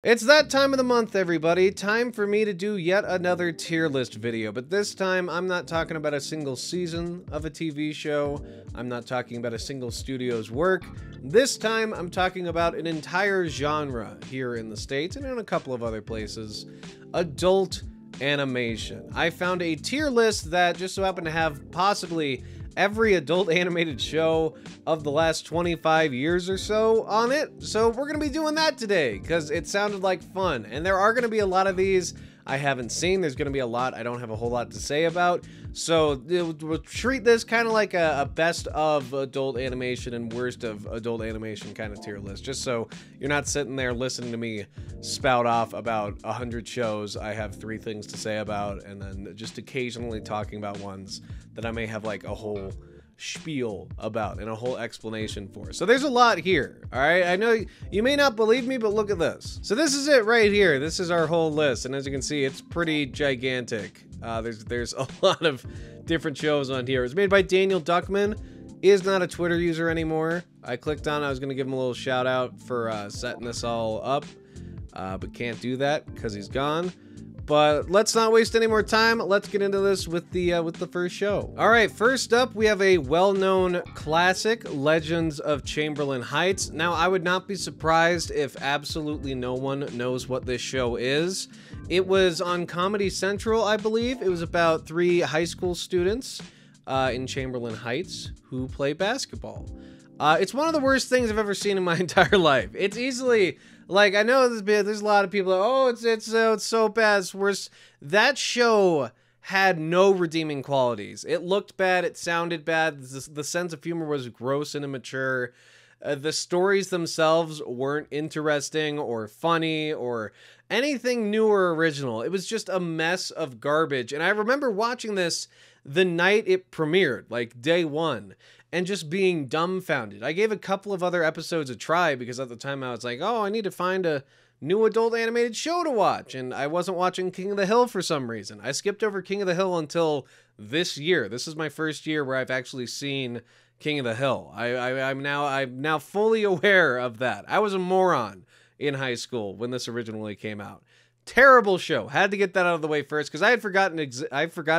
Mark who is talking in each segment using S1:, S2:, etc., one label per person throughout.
S1: It's that time of the month, everybody. Time for me to do yet another tier list video, but this time I'm not talking about a single season of a TV show. I'm not talking about a single studio's work. This time I'm talking about an entire genre here in the States and in a couple of other places. Adult animation. I found a tier list that just so happened to have possibly every adult animated show of the last 25 years or so on it. So we're going to be doing that today because it sounded like fun. And there are going to be a lot of these I haven't seen. There's going to be a lot I don't have a whole lot to say about. So we'll treat this kind of like a best of adult animation and worst of adult animation kind of tier list. Just so you're not sitting there listening to me spout off about 100 shows I have 3 things to say about, and then just occasionally talking about ones that I may have like a whole spiel about and a whole explanation for. So there's a lot here, all right? I know you may not believe me, but look at this. So this is it right here. This is our whole list, and as you can see, it's pretty gigantic. There's a lot of different shows on here. It was made by Daniel Duckman. He is not a Twitter user anymore. I clicked on it. I was going to give him a little shout out for setting this all up, but can't do that because he's gone. But let's not waste any more time. Let's get into this with the first show. All right, first up, we have a well-known classic, Legends of Chamberlain Heights. Now, I would not be surprised if absolutely no one knows what this show is. It was on Comedy Central, I believe. It was about 3 high school students in Chamberlain Heights who play basketball. It's one of the worst things I've ever seen in my entire life. It's easily, like, I know there's a lot of people, oh, it's so bad, it's worse. That show had no redeeming qualities. It looked bad, it sounded bad, the sense of humor was gross and immature. The stories themselves weren't interesting or funny or anything new or original. It was just a mess of garbage. And I remember watching this the night it premiered, like day 1. And just being dumbfounded. I gave a couple of other episodes a try because at the time I was like, oh, I need to find a new adult animated show to watch. And I wasn't watching King of the Hill for some reason. I skipped over King of the Hill until this year. This is my first year where I've actually seen King of the Hill. I'm now fully aware of that. I was a moron in high school when this originally came out. Terrible show. Had to get that out of the way first because I forgot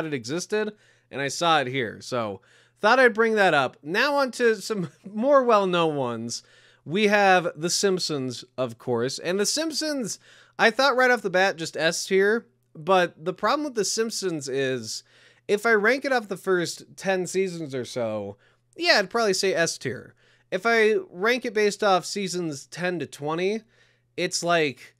S1: it existed and I saw it here. So thought I'd bring that up. Now on to some more well-known ones. We have The Simpsons, of course. And The Simpsons, I thought right off the bat, just S tier. But the problem with The Simpsons is, if I rank it off the first 10 seasons or so, yeah, I'd probably say S tier. If I rank it based off seasons 10 to 20, it's like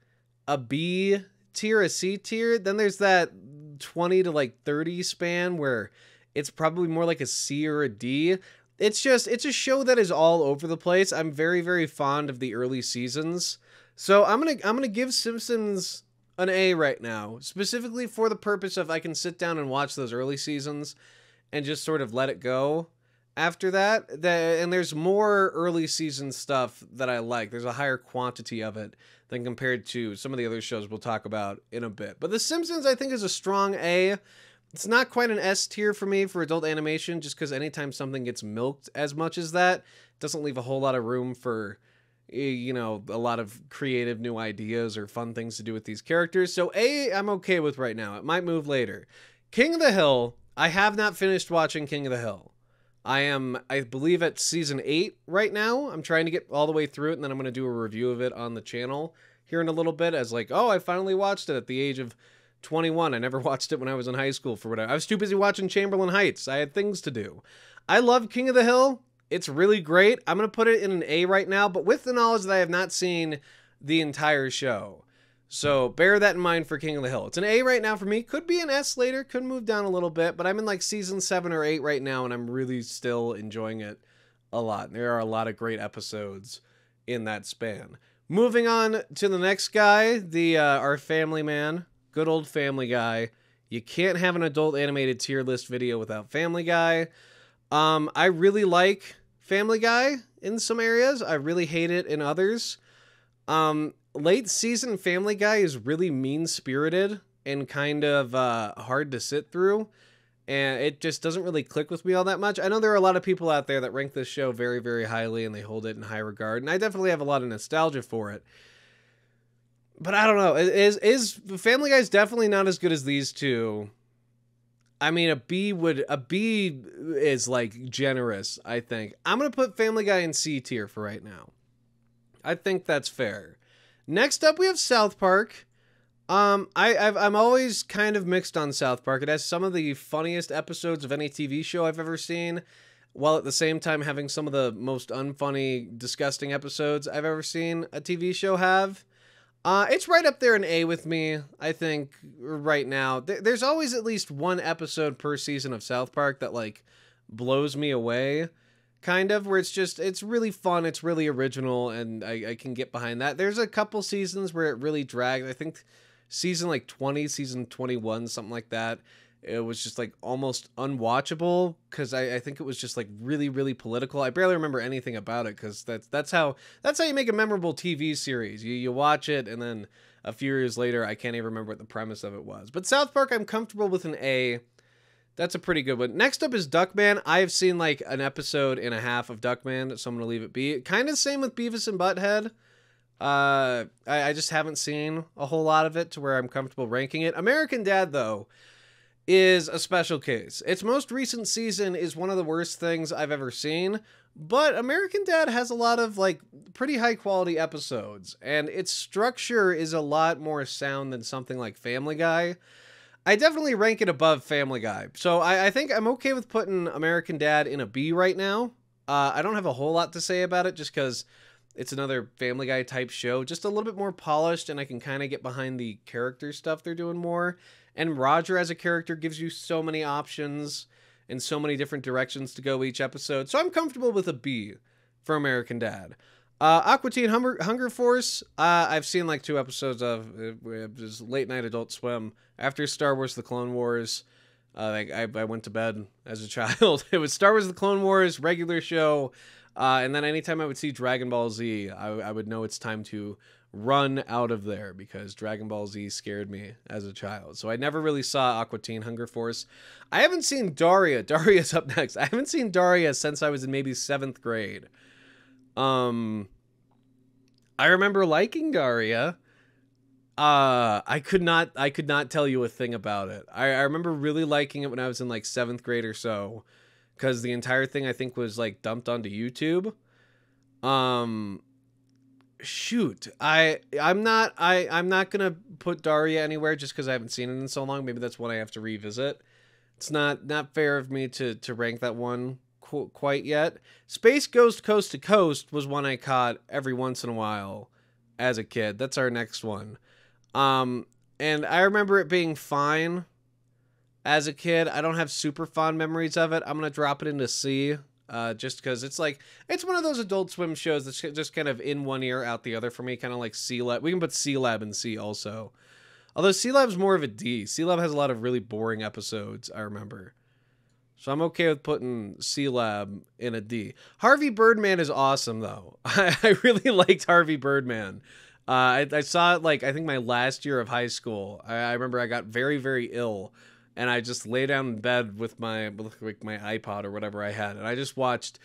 S1: a B tier, a C tier. Then there's that 20 to like 30 span where it's probably more like a C or a D. It's a show that is all over the place. I'm very, very fond of the early seasons. So I'm gonna give Simpsons an A right now, specifically for the purpose of I can sit down and watch those early seasons and just sort of let it go after that. And there's more early season stuff that I like. There's a higher quantity of it than compared to some of the other shows we'll talk about in a bit. But The Simpsons, I think, is a strong A. It's not quite an S tier for me for adult animation, just because anytime something gets milked as much as that, it doesn't leave a whole lot of room for, you know, a lot of creative new ideas or fun things to do with these characters. So A, I'm okay with right now. It might move later. King of the Hill, I have not finished watching King of the Hill. I believe, at season 8 right now. I'm trying to get all the way through it, and then I'm going to do a review of it on the channel here in a little bit as like, oh, I finally watched it at the age of 21. I never watched it when I was in high school for whatever. I was too busy watching Chamberlain Heights. I had things to do. I love King of the Hill. It's really great. I'm going to put it in an A right now, but with the knowledge that I have not seen the entire show. So bear that in mind for King of the Hill. It's an A right now for me. Could be an S later. Could move down a little bit, but I'm in like season 7 or 8 right now, and I'm really still enjoying it a lot. There are a lot of great episodes in that span. Moving on to the next guy, our family man. Good old Family Guy. You can't have an adult animated tier list video without Family Guy. I really like Family Guy in some areas. I really hate it in others. Late season Family Guy is really mean-spirited and kind of hard to sit through. And it just doesn't really click with me all that much. I know there are a lot of people out there that rank this show very, very highly and they hold it in high regard. And I definitely have a lot of nostalgia for it. But I don't know. Is Family Guy's definitely not as good as these two. I mean, a B is like generous, I think. I'm going to put Family Guy in C tier for right now. I think that's fair. Next up, we have South Park. I'm always kind of mixed on South Park. It has some of the funniest episodes of any TV show I've ever seen, while at the same time having some of the most unfunny, disgusting episodes I've ever seen a TV show have. It's right up there in A with me, I think, right now. There's always at least one episode per season of South Park that, like, blows me away, kind of, where it's really fun, it's really original, and I can get behind that. There's a couple seasons where it really dragged. I think season, like, 20, season 21, something like that. It was just, like, almost unwatchable, because I think it was just, like, really, really political. I barely remember anything about it, because that's how you make a memorable TV series. You watch it, and then a few years later, I can't even remember what the premise of it was. But South Park, I'm comfortable with an A. That's a pretty good one. Next up is Duckman. I've seen, like, an episode and a half of Duckman, so I'm going to leave it be. Kind of same with Beavis and Butthead. I just haven't seen a whole lot of it to where I'm comfortable ranking it. American Dad, though, is a special case. Its most recent season is one of the worst things I've ever seen, but American Dad has a lot of, like, pretty high quality episodes, and its structure is a lot more sound than something like Family Guy. I definitely rank it above Family Guy, so I think I'm okay with putting American Dad in a B right now. I don't have a whole lot to say about it, just because it's another Family Guy type show, just a little bit more polished, and I can kind of get behind the character stuff they're doing more. And Roger as a character gives you so many options and so many different directions to go each episode. So I'm comfortable with a B for American Dad. Aqua Teen Hunger Force, I've seen like 2 episodes of. It was late night Adult Swim. After Star Wars The Clone Wars, I went to bed as a child. It was Star Wars The Clone Wars, regular show. And then anytime I would see Dragon Ball Z, I would know it's time to run out of there, because Dragon Ball Z scared me as a child. So I never really saw Aqua Teen Hunger Force. I haven't seen Daria. Daria's up next. I haven't seen Daria since I was in maybe 7th grade. I remember liking Daria. I could not tell you a thing about it. I remember really liking it when I was in like 7th grade or so, because the entire thing I think was like dumped onto YouTube. Shoot, I'm not gonna put Daria anywhere just because I haven't seen it in so long. Maybe that's one I have to revisit. It's not fair of me to rank that one quite yet. Space Ghost Coast to Coast was one I caught every once in a while as a kid. That's our next one. And I remember it being fine as a kid. I don't have super fond memories of it. I'm gonna drop it into C. Just because it's one of those Adult Swim shows that's just kind of in one ear, out the other for me, kind of like C-Lab. We can put C-Lab in C also. Although C-Lab's more of a D. C-Lab has a lot of really boring episodes, I remember. So I'm okay with putting C-Lab in a D. Harvey Birdman is awesome, though. I really liked Harvey Birdman. I saw it, like, I think my last year of high school. I remember I got very, very ill. And I just lay down in bed with my iPod or whatever I had. And I just watched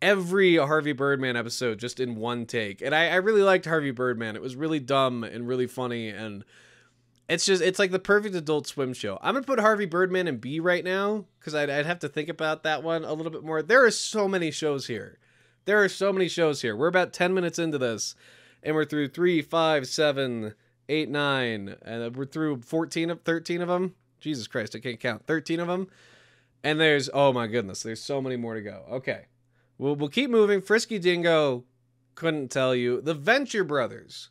S1: every Harvey Birdman episode just in one take. And I really liked Harvey Birdman. It was really dumb and really funny. And it's like the perfect Adult Swim show. I'm going to put Harvey Birdman in B right now, because I'd have to think about that one a little bit more. There are so many shows here. We're about 10 minutes into this. And we're through 3, 5, 7, 8, 9. And we're through 13 of them. Jesus Christ, I can't count. 13 of them. And there's, oh my goodness, there's so many more to go. Okay. We'll keep moving. Frisky Dingo, couldn't tell you. The Venture Brothers.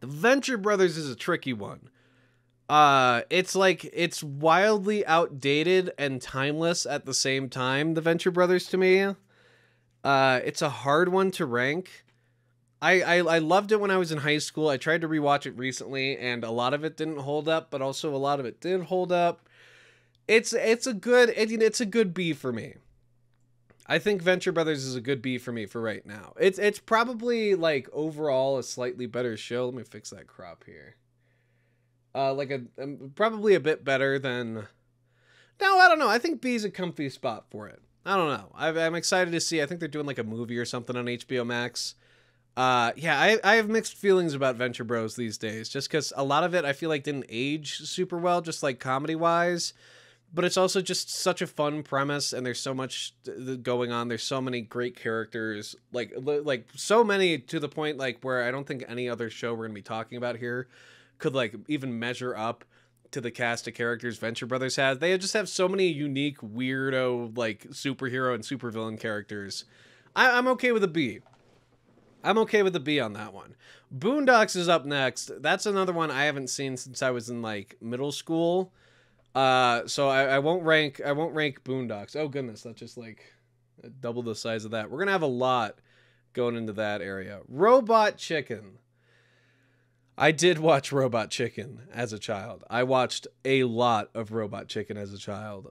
S1: The Venture Brothers is a tricky one. It's wildly outdated and timeless at the same time, The Venture Brothers, to me. It's a hard one to rank. I loved it when I was in high school. I tried to rewatch it recently, and a lot of it didn't hold up, but also a lot of it did hold up. It's a good B for me. I think Venture Brothers is a good B for me for right now. It's probably, like, overall a slightly better show. Let me fix that crop here. Probably a bit better than... No, I don't know. I think B is a comfy spot for it. I don't know. I'm excited to see. I think they're doing like a movie or something on HBO Max. Yeah, I have mixed feelings about Venture Bros these days, just because a lot of it I feel like didn't age super well, just like comedy wise. But it's also just such a fun premise, and there's so much going on. There's so many great characters, like so many to the point like where I don't think any other show we're gonna be talking about here could like even measure up to the cast of characters Venture Brothers has. They just have so many unique, weirdo like superhero and supervillain characters. I'm okay with a B. I'm okay with the B on that one. Boondocks is up next. That's another one I haven't seen since I was in like middle school. So I won't rank Boondocks. Oh goodness, that's just like double the size of that. We're gonna have a lot going into that area. Robot Chicken. I did watch Robot Chicken as a child. I watched a lot of Robot Chicken as a child.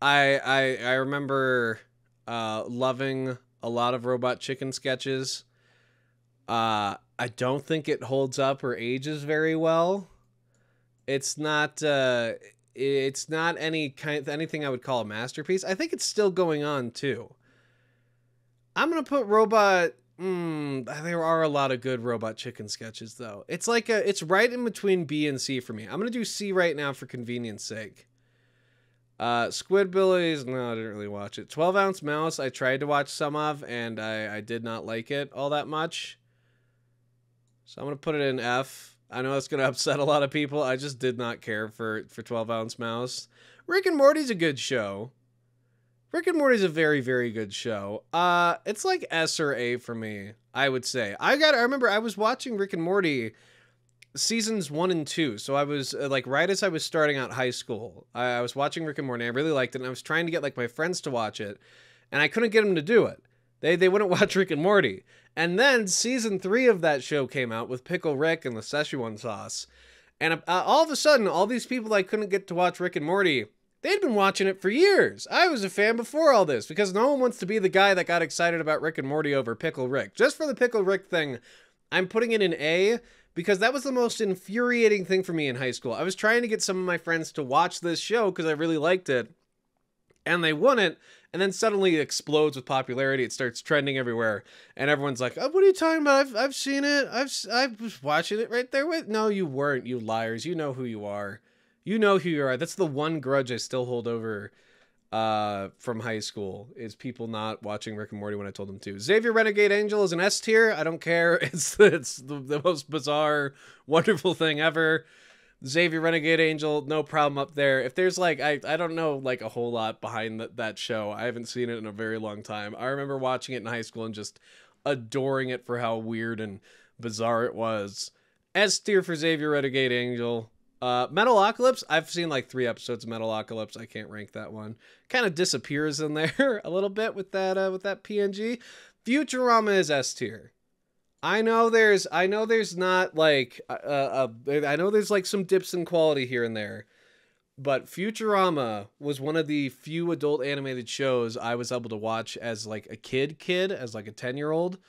S1: I remember loving a lot of Robot Chicken sketches. I don't think it holds up or ages very well. It's not anything I would call a masterpiece. I think it's still going on too. I'm gonna put Robot. There are a lot of good Robot Chicken sketches though. It's right in between B and C for me. I'm gonna do C right now for convenience sake. Squidbillies, no, I didn't really watch it. 12 Ounce Mouse, I tried to watch some of, and I did not like it all that much. So I'm gonna put it in F. I know that's gonna upset a lot of people. I just did not care for 12 Ounce Mouse. Rick and Morty's a good show. Rick and Morty's a very, very good show. It's like S or A for me, I would say. I remember I was watching Rick and Morty seasons 1 and 2. So I was like right as I was starting out high school. I was watching Rick and Morty. I really liked it, and I was trying to get like my friends to watch it, and I couldn't get them to do it. They wouldn't watch Rick and Morty. And then season 3 of that show came out with Pickle Rick and the Szechuan sauce. And all of a sudden, all these people I couldn't get to watch Rick and Morty, they'd been watching it for years. I was a fan before all this, because no one wants to be the guy that got excited about Rick and Morty over Pickle Rick. Just for the Pickle Rick thing, I'm putting it in A, because that was the most infuriating thing for me in high school. I was trying to get some of my friends to watch this show because I really liked it, and they wouldn't. And then suddenly it explodes with popularity. It starts trending everywhere, and everyone's like, "Oh, what are you talking about? I've seen it. I was watching it right there with." No, you weren't. You liars. You know who you are. You know who you are. That's the one grudge I still hold over from high school, is people not watching Rick and Morty when I told them to. Xavier Renegade Angel is an S tier. I don't care. It's the most bizarre, wonderful thing ever. Xavier Renegade Angel, no problem up there. If there's like, I don't know like a whole lot behind that show. I haven't seen it in a very long time. I remember watching it in high school and just adoring it for how weird and bizarre it was. S tier for Xavier Renegade Angel. Metalocalypse, I've seen like 3 episodes of Metalocalypse. I can't rank that one. Kind of disappears in there a little bit with that PNG. Futurama is S tier. I know there's not like I know there's like some dips in quality here and there, but Futurama was one of the few adult animated shows I was able to watch as like a kid, as like a 10-year-old.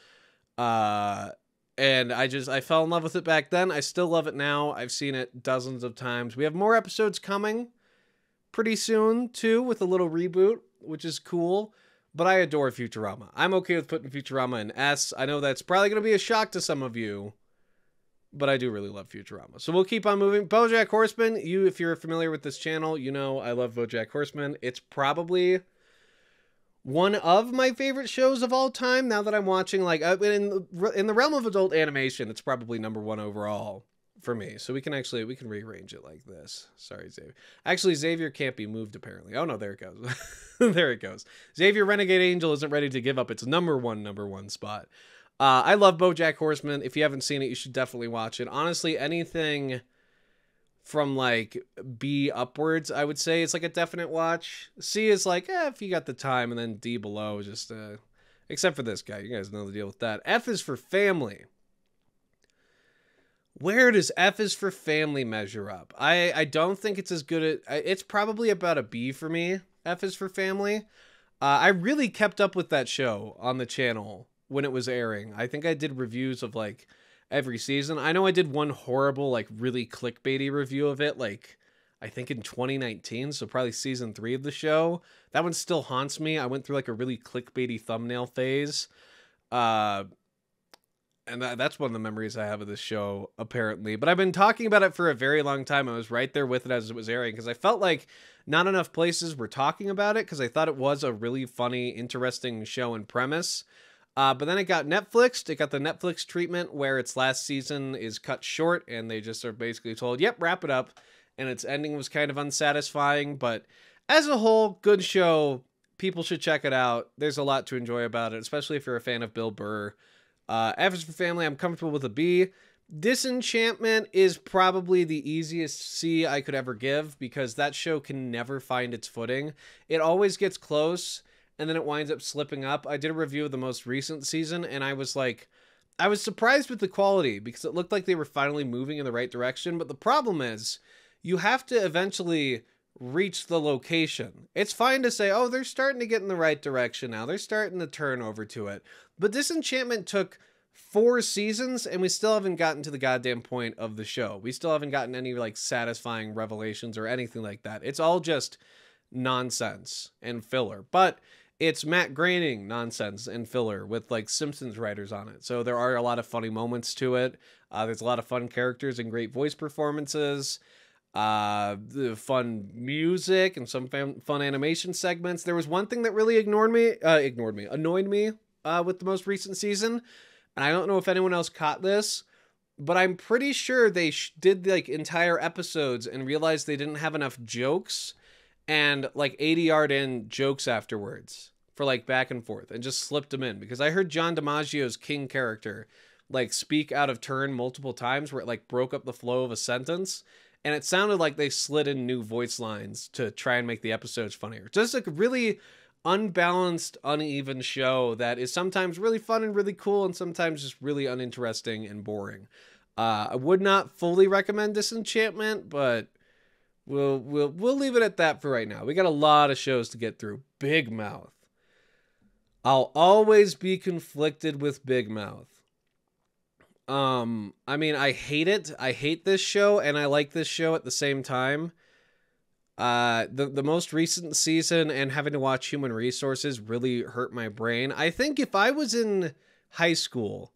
S1: And I fell in love with it back then. I still love it now. I've seen it dozens of times. We have more episodes coming pretty soon too, with a little reboot, which is cool. But I adore Futurama. I'm okay with putting Futurama in S. I know that's probably going to be a shock to some of you, but I do really love Futurama. So we'll keep on moving. BoJack Horseman, if you're familiar with this channel, you know I love BoJack Horseman. It's probably one of my favorite shows of all time. Now that I'm watching, like, in the realm of adult animation, it's probably #1 overall for me. So we can rearrange it like this. Sorry, Xavier. Actually, Xavier can't be moved apparently. Oh no, there it goes. There it goes. Xavier Renegade Angel isn't ready to give up its #1 spot. I love BoJack Horseman. If you haven't seen it, you should definitely watch it. Honestly, anything from like B upwards, I would say it's like a definite watch. C is like, if you got the time, and then D below is just except for this guy. You guys know the deal with that. F is for family. Where does F is for family measure up? I don't think it's as good at... It's probably about a B for me, F is for family. I really kept up with that show on the channel when it was airing. I think I did reviews of, like, every season. I know I did one horrible, like, really clickbaity review of it, like, I think in 2019, so probably season 3 of the show. That one still haunts me. I went through, like, a really clickbaity thumbnail phase. And that's one of the memories I have of this show, apparently. But I've been talking about it for a very long time. I was right there with it as it was airing because I felt like not enough places were talking about it because I thought it was a really funny, interesting show and premise. But then it got Netflixed. It got the Netflix treatment where its last season is cut short and they just are basically told, yep, wrap it up. And its ending was kind of unsatisfying. But as a whole, good show. People should check it out. There's a lot to enjoy about it, especially if you're a fan of Bill Burr. F is for Family, I'm comfortable with a B. Disenchantment is probably the easiest C I could ever give because that show can never find its footing. It always gets close and then it winds up slipping up. I did a review of the most recent season and I was surprised with the quality because it looked like they were finally moving in the right direction. But the problem is you have to eventually reach the location. It's fine to say, oh, they're starting to get in the right direction now. They're starting to turn over to it. But Disenchantment took 4 seasons and we still haven't gotten to the goddamn point of the show. We still haven't gotten any like satisfying revelations or anything like that. It's all just nonsense and filler. But it's Matt Groening nonsense and filler with like Simpsons writers on it. So there are a lot of funny moments to it. There's a lot of fun characters and great voice performances. The fun music and some fun animation segments. There was one thing that really annoyed me with the most recent season, and I don't know if anyone else caught this, but I'm pretty sure they did like entire episodes and realized they didn't have enough jokes and like 80-yard in jokes afterwards for like back and forth and just slipped them in because I heard John DiMaggio's King character like speak out of turn multiple times where it like broke up the flow of a sentence. And it sounded like they slid in new voice lines to try and make the episodes funnier. Just like a really unbalanced, uneven show that is sometimes really fun and really cool and sometimes just really uninteresting and boring. I would not fully recommend Disenchantment, but we'll leave it at that for right now. We got a lot of shows to get through. Big Mouth. I'll always be conflicted with Big Mouth. I mean, I hate it. I hate this show and I like this show at the same time. The most recent season and having to watch Human Resources really hurt my brain. I think if I was in high school,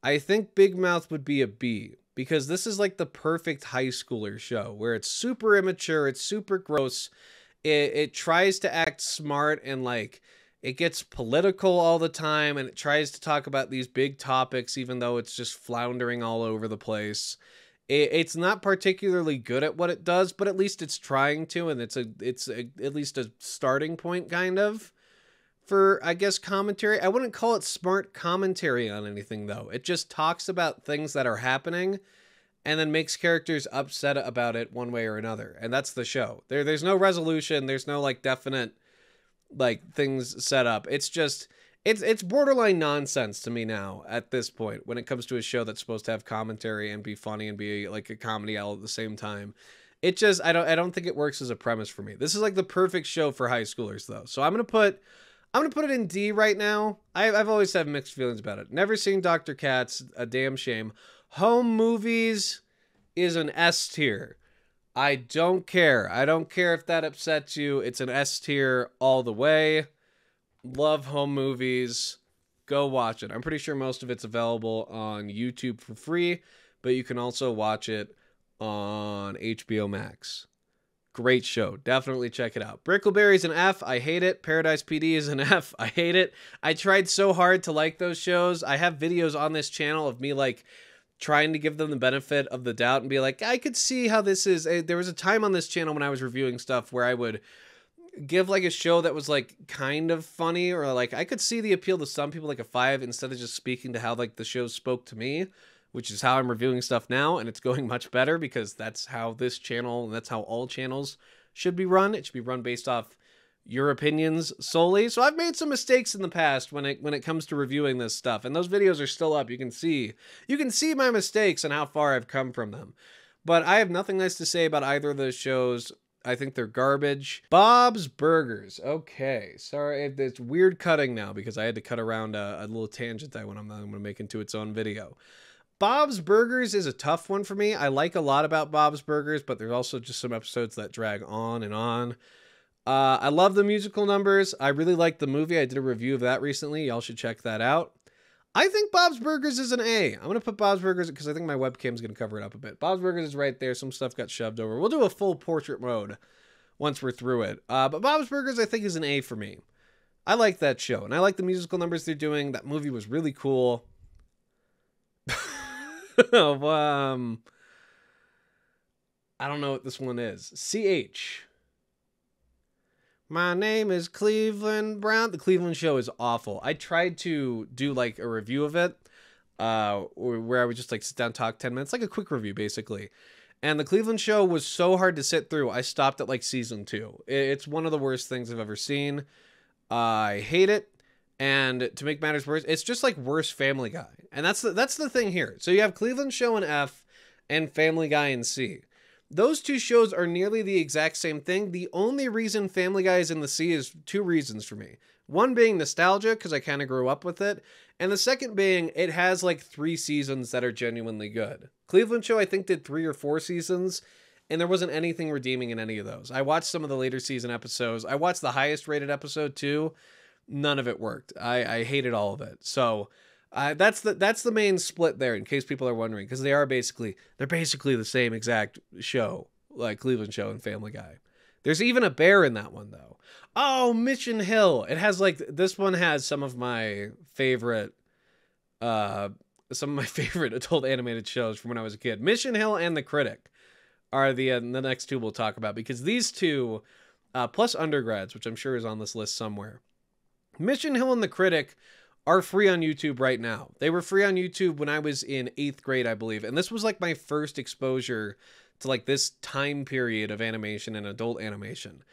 S1: I think Big Mouth would be a B because this is like the perfect high schooler show where it's super immature. It's super gross. It tries to act smart and like, it gets political all the time and it tries to talk about these big topics, even though it's just floundering all over the place. It's not particularly good at what it does, but at least it's trying to. And it's at least a starting point kind of for, I guess, commentary. I wouldn't call it smart commentary on anything though. It just talks about things that are happening and then makes characters upset about it one way or another. And that's the show. There's no resolution. There's no like definite like things set up. It's just it's borderline nonsense to me now at this point when it comes to a show that's supposed to have commentary and be funny and be like a comedy all at the same time. It just I don't think it works as a premise for me. This is like the perfect show for high schoolers though. So I'm gonna put it in D right now. I've always had mixed feelings about it. Never seen Dr. Katz, a damn shame. Home Movies is an S tier. I don't care. I don't care if that upsets you. It's an S tier all the way. Love Home Movies. Go watch it. I'm pretty sure most of it's available on YouTube for free, but you can also watch it on HBO Max. Great show. Definitely check it out. Brickleberry's an F. I hate it. Paradise PD is an F. I hate it. I tried so hard to like those shows. I have videos on this channel of me like trying to give them the benefit of the doubt and be like, I could see how this is. There was a time on this channel when I was reviewing stuff where I would give like a show that was like kind of funny or like I could see the appeal to some people like a 5 instead of just speaking to how like the show spoke to me, which is how I'm reviewing stuff now. And it's going much better because that's how this channel and that's how all channels should be run. It should be run based off your opinions solely. So I've made some mistakes in the past when it comes to reviewing this stuff, and those videos are still up. You can see my mistakes and how far I've come from them. But I have nothing nice to say about either of those shows. I think they're garbage. Bob's Burgers. Okay, sorry, it's weird cutting now because I had to cut around a little tangent I'm going to make into its own video. Bob's Burgers is a tough one for me. I like a lot about Bob's Burgers, but there's also just some episodes that drag on and on. I love the musical numbers. I really like the movie. I did a review of that recently. Y'all should check that out. I think Bob's Burgers is an A. I'm going to put Bob's Burgers because I think my webcam's going to cover it up a bit. Bob's Burgers is right there. Some stuff got shoved over. We'll do a full portrait mode once we're through it. But Bob's Burgers, I think, is an A for me. I like that show, and I like the musical numbers they're doing. That movie was really cool. I don't know what this one is. CH. My name is Cleveland Brown. The Cleveland Show is awful. I tried to do like a review of it, where I would just like sit down, talk 10 minutes, like a quick review basically. And the Cleveland Show was so hard to sit through. I stopped at like season 2. It's one of the worst things I've ever seen. I hate it. And to make matters worse, it's just like worse Family Guy. And that's the thing here. So you have Cleveland Show in F and Family Guy in C. Those two shows are nearly the exact same thing. The only reason Family Guy is in the C is 2 reasons for me. One being nostalgia, because I kind of grew up with it. And the second being, it has like 3 seasons that are genuinely good. Cleveland Show, I think, did 3 or 4 seasons, and there wasn't anything redeeming in any of those. I watched some of the later season episodes. I watched the highest rated episode too. None of it worked. I hated all of it. So that's the main split there, in case people are wondering, because they're basically the same exact show, like Cleveland Show and Family Guy. There's even a bear in that one though. Oh, Mission Hill. It has like, this one has some of my favorite adult animated shows from when I was a kid. Mission Hill and The Critic are the next 2 we'll talk about, because these 2 plus Undergrads, which I'm sure is on this list somewhere. Mission Hill and The Critic are free on YouTube right now. They were free on YouTube when I was in 8th grade, I believe. And this was like my first exposure to like this time period of animation and adult animation.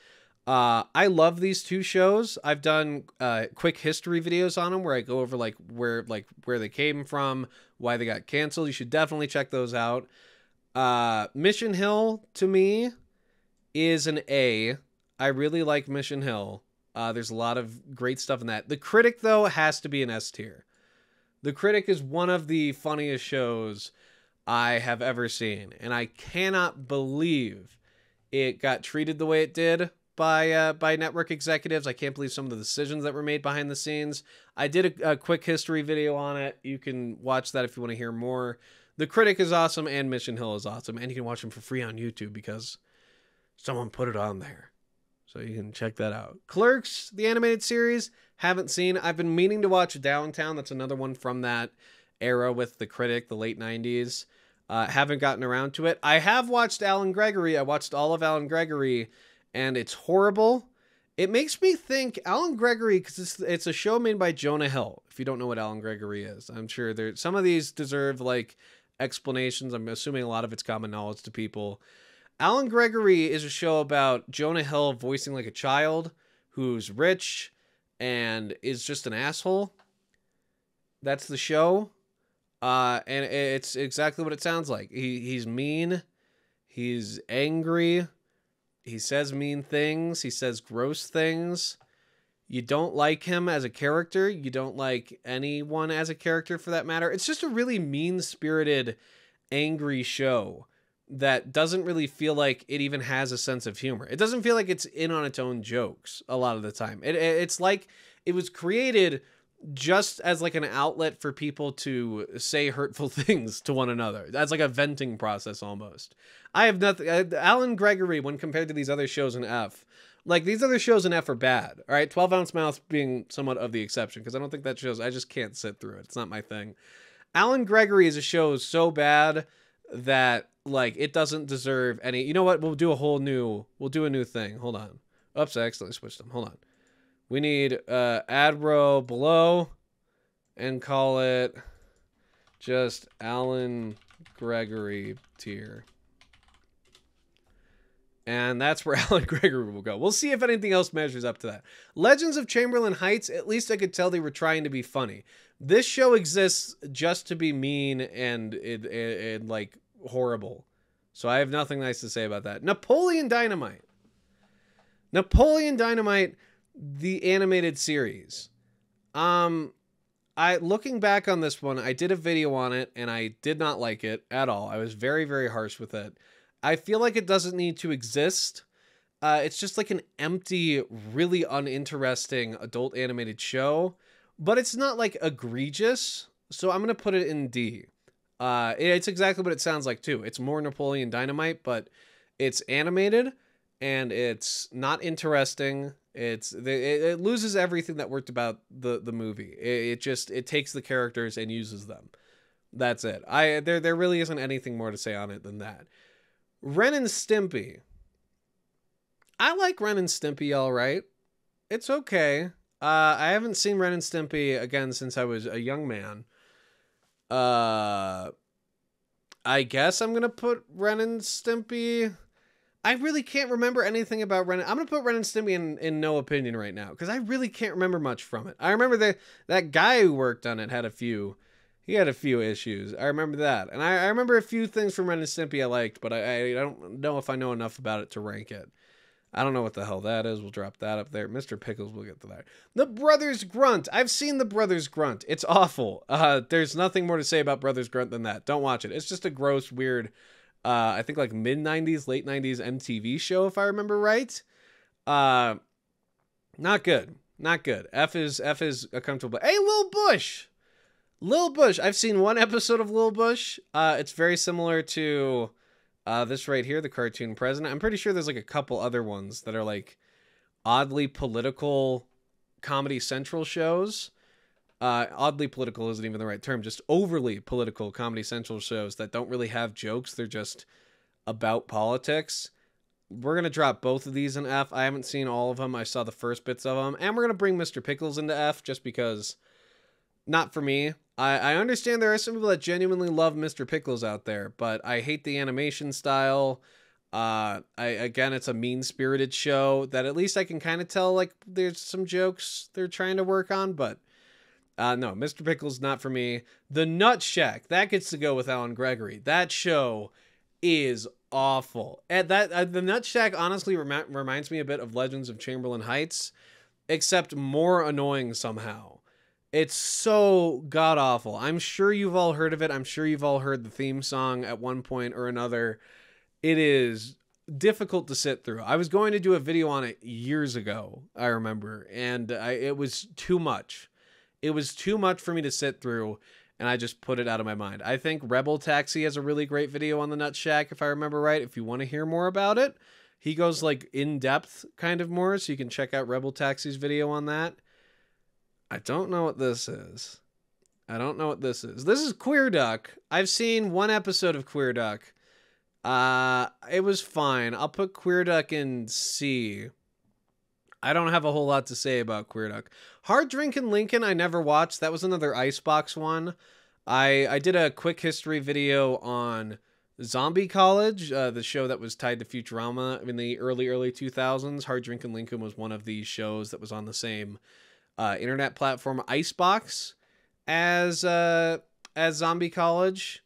S1: I love these 2 shows. I've done quick history videos on them where I go over like where they came from, why they got canceled. You should definitely check those out. Mission Hill to me is an A. I really like Mission Hill. There's a lot of great stuff in that. The Critic, though, has to be an S tier. The Critic is one of the funniest shows I have ever seen, and I cannot believe it got treated the way it did by network executives. I can't believe some of the decisions that were made behind the scenes. I did a quick history video on it. You can watch that if you want to hear more. The Critic is awesome, and Mission Hill is awesome, and you can watch them for free on YouTube because someone put it on there. So you can check that out. Clerks, the animated series, haven't seen. I've been meaning to watch Downtown. That's another one from that era with The Critic, the late 90s. Haven't gotten around to it. I have watched Alan Gregory. I watched all of Alan Gregory, and it's horrible. It makes me think Alan Gregory, because it's a show made by Jonah Hill, if you don't know what Alan Gregory is. I'm sure some of these deserve like explanations. I'm assuming a lot of it's common knowledge to people. Alan Gregory is a show about Jonah Hill voicing like a child who's rich and is just an asshole. That's the show. And it's exactly what it sounds like. He's mean. He's angry. He says mean things. He says gross things. You don't like him as a character. You don't like anyone as a character for that matter. It's just a really mean-spirited, angry show that doesn't really feel like it even has a sense of humor. It doesn't feel like it's in on its own jokes a lot of the time. It's like it was created just as like an outlet for people to say hurtful things to one another. That's like a venting process almost. I have nothing. Alan Gregory, when compared to these other shows in F, like these other shows in F are bad. All right, 12 Ounce Mouth being somewhat of the exception, because I don't think that shows. I just can't sit through it. It's not my thing. Alan Gregory is a show so bad that like it doesn't deserve any. You know what? We'll do a new thing. Hold on. Oops, I accidentally switched them. Hold on. We need ad row below and call it just Alan Gregory tier. And that's where Alan Gregory will go. We'll see if anything else measures up to that. Legends of Chamberlain Heights, at least I could tell they were trying to be funny. This show exists just to be mean and like horrible. So I have nothing nice to say about that. Napoleon Dynamite. Napoleon Dynamite, the animated series. Looking back on this one, I did a video on it and I did not like it at all. I was very, very harsh with it. I feel like it doesn't need to exist. It's just like an empty, really uninteresting adult animated show, but it's not like egregious. So I'm gonna put it in D. It's exactly what it sounds like too. It's more Napoleon Dynamite, but it's animated and it's not interesting. It loses everything that worked about the movie. It takes the characters and uses them. That's it. There really isn't anything more to say on it than that. Ren and Stimpy. I like Ren and Stimpy all right. It's okay. I haven't seen Ren and Stimpy again since I was a young man. I guess I'm gonna put Ren and Stimpy. I really can't remember anything about Ren. I'm gonna put Ren and Stimpy in no opinion right now because I really can't remember much from it. I remember that guy who worked on it had a few. He had a few issues. I remember that, and I remember a few things from Ren and Stimpy I liked, but I don't know if I know enough about it to rank it. I don't know what the hell that is. We'll drop that up there. Mr. Pickles, we'll get to that. The Brothers Grunt. I've seen The Brothers Grunt. It's awful. There's nothing more to say about Brothers Grunt than that. Don't watch it. It's just a gross, weird, I think like mid-90s, late 90s MTV show, if I remember right. Not good. Not good. F is a comfortable. Hey, Lil Bush! Lil Bush. I've seen one episode of Lil Bush. It's very similar to... this right here, the cartoon president. I'm pretty sure there's like a couple other ones that are like oddly political Comedy Central shows. Oddly political isn't even the right term. Just overly political Comedy Central shows that don't really have jokes. They're just about politics. We're going to drop both of these in F. I haven't seen all of them. I saw the first bits of them. And we're going to bring Mr. Pickles into F just because not for me. I understand there are some people that genuinely love Mr. Pickles out there, but I hate the animation style. Again, it's a mean-spirited show that at least I can kind of tell like there's some jokes they're trying to work on, but no, Mr. Pickles not for me. The Nut Shack, that gets to go with Alan Gregory. That show is awful. And the Nut Shack honestly reminds me a bit of Legends of Chamberlain Heights, except more annoying somehow. It's so god-awful. I'm sure you've all heard of it. I'm sure you've all heard the theme song at one point or another. It is difficult to sit through. I was going to do a video on it years ago, I remember, and it was too much. It was too much for me to sit through, and I just put it out of my mind. I think Rebel Taxi has a really great video on the Nut Shack, if I remember right. If you want to hear more about it, he goes like in-depth kind of more, so you can check out Rebel Taxi's video on that. I don't know what this is. I don't know what this is. This is Queer Duck. I've seen one episode of Queer Duck. It was fine. I'll put Queer Duck in C. I don't have a whole lot to say about Queer Duck. Hard Drinkin' Lincoln I never watched. That was another Icebox one. I did a quick history video on Zombie College, the show that was tied to Futurama in the early 2000s. Hard Drinkin' Lincoln was one of these shows that was on the same internet platform Icebox as Zombie College.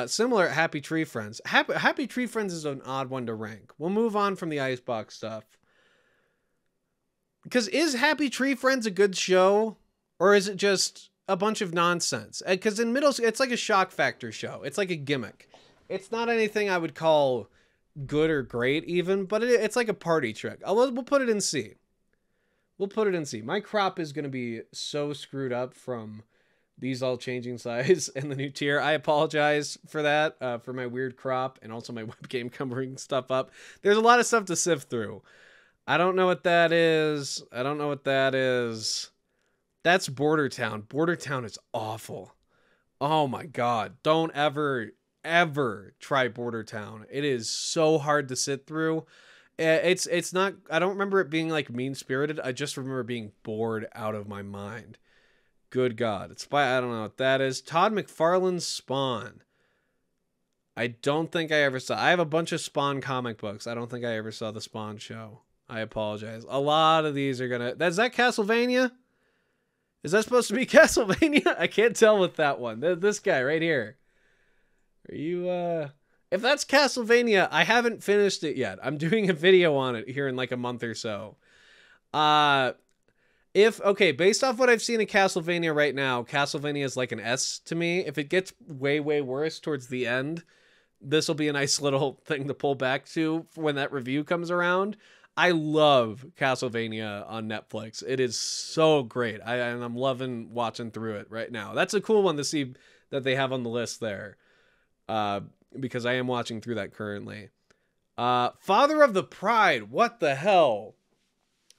S1: Similar at Happy Tree Friends. Happy Tree Friends is an odd one to rank. We'll move on from the Icebox stuff. Because is Happy Tree Friends a good show? Or is it just a bunch of nonsense? Because in middle school, it's like a shock factor show. It's like a gimmick. It's not anything I would call good or great even, but it's like a party trick. We'll put it in C. We'll put it in C. My crop is going to be so screwed up from these all changing size and the new tier. I apologize for that, for my weird crop and also my webcam covering stuff up. There's a lot of stuff to sift through. I don't know what that is. I don't know what that is. That's Border Town. Border Town is awful. Oh my God. Don't ever try Border Town. It is so hard to sit through. It's not, I don't remember it being like mean-spirited. I just remember being bored out of my mind. Good God. It's by, I don't know what that is. Todd McFarlane's Spawn. I don't think I ever saw. I have a bunch of Spawn comic books. I don't think I ever saw the Spawn show. I apologize. A lot of these are gonna, is that Castlevania? Is that supposed to be Castlevania? I can't tell with that one. This guy right here. Are you, if that's Castlevania, I haven't finished it yet. I'm doing a video on it here in like a month or so. Okay, based off what I've seen in Castlevania right now, Castlevania is like an S to me. If it gets way, way worse towards the end, this will be a nice little thing to pull back to when that review comes around. I love Castlevania on Netflix. It is so great. And I'm loving watching through it right now. That's a cool one to see that they have on the list there. Because I am watching through that currently. Father of the Pride. What the hell?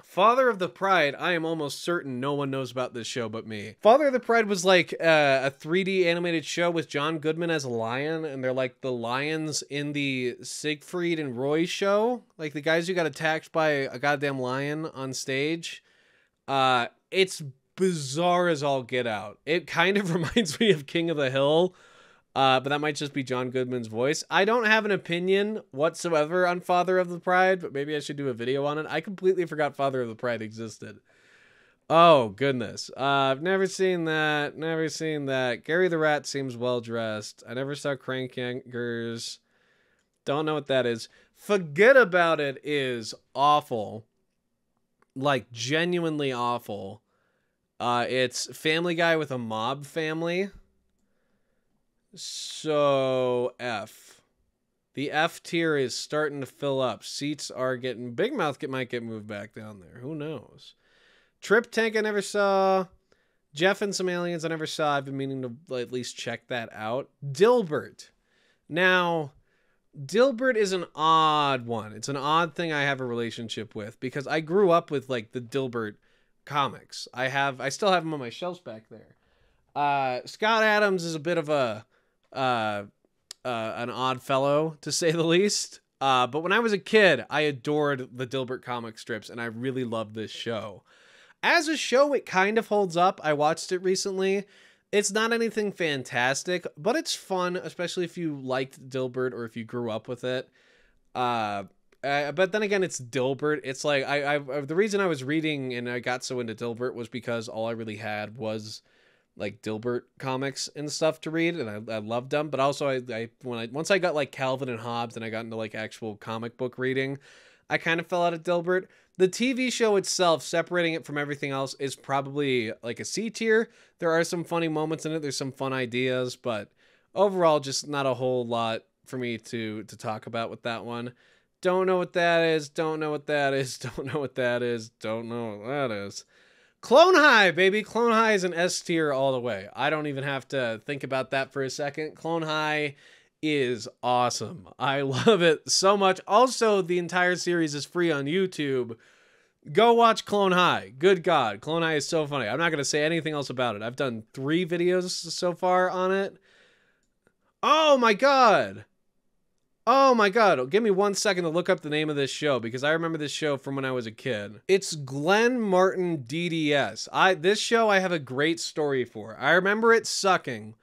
S1: Father of the Pride, I am almost certain no one knows about this show but me. Father of the Pride was like a 3D animated show with John Goodman as a lion, and they're like the lions in the Siegfried and Roy show. Like the guys who got attacked by a goddamn lion on stage. It's bizarre as all get out. It kind of reminds me of King of the Hill. But that might just be John Goodman's voice. I don't have an opinion whatsoever on Father of the Pride, but maybe I should do a video on it. I completely forgot Father of the Pride existed. Oh, goodness. I've never seen that. Never seen that. Gary the Rat seems well-dressed. I never saw Crank Yankers. Don't know what that is. Forget About It is awful. Like, genuinely awful. It's Family Guy with a mob family. So, F. The F tier is starting to fill up. Seats are getting... Big Mouth might get moved back down there. Who knows? Trip Tank I never saw. Jeff and Some Aliens I never saw. I've been meaning to at least check that out. Dilbert. Now, Dilbert is an odd one. It's an odd thing I have a relationship with. Because I grew up with, like, the Dilbert comics. I still have them on my shelves back there. Scott Adams is a bit of a... an odd fellow, to say the least. But when I was a kid, I adored the Dilbert comic strips, and I really loved this show. As a show, it kind of holds up. I watched it recently. It's not anything fantastic, but it's fun, especially if you liked Dilbert or if you grew up with it. But then again, it's Dilbert. It's like, the reason I was reading and I got so into Dilbert was because all I really had was like Dilbert comics and stuff to read, and I loved them. But also, once I got like Calvin and Hobbes and I got into like actual comic book reading, I kind of fell out of Dilbert. The TV show itself, separating it from everything else, is probably like a C tier. There are some funny moments in it. There's some fun ideas, but overall, just not a whole lot for me to talk about with that one. Don't know what that is. Don't know what that is. Don't know what that is. Don't know what that is. Clone High, baby. Clone High is an S tier all the way. I don't even have to think about that for a second. Clone High is awesome. I love it so much. Also, the entire series is free on YouTube. Go watch Clone High. Good God. Clone High is so funny. I'm not going to say anything else about it. I've done 3 videos so far on it. Oh my God. Oh my God. Give me 1 second to look up the name of this show because I remember this show from when I was a kid. It's Glenn Martin DDS. This show I have a great story for. I remember it sucking,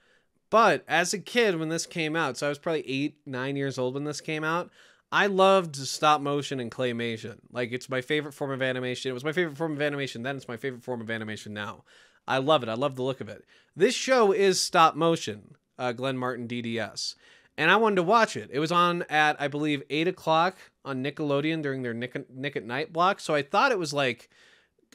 S1: but as a kid when this came out, so I was probably 8, 9 years old when this came out, I loved stop motion and claymation. Like, it's my favorite form of animation. It was my favorite form of animation then. It's my favorite form of animation now. I love it. I love the look of it. This show is stop motion, Glenn Martin DDS. And I wanted to watch it. It was on at, I believe, 8 o'clock on Nickelodeon during their Nick at Night block. So I thought it was like